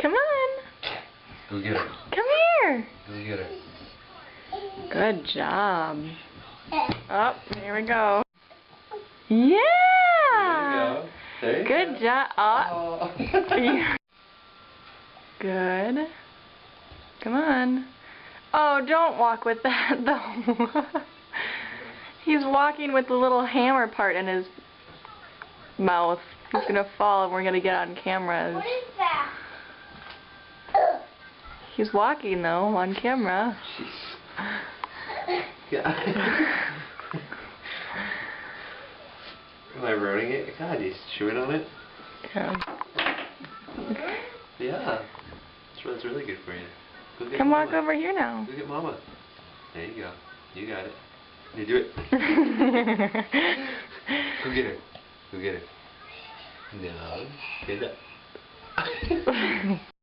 Come on. Go get her. Come here. Go get her. Good job. Oh, here we go. Yeah. There you go. Good job. Oh. Good. Come on. Oh, don't walk with that though. He's walking with the little hammer part in his mouth. He's gonna fall and we're gonna get on cameras. What is that? He's walking though on camera. Yeah. Am I ruining it? God, you chewing on it? Yeah. Yeah. That's really good for you. Go get Come Mama. walk over here now. Go get Mama. There you go. You got it. You do it. Go get her. Go get her. No. Get up.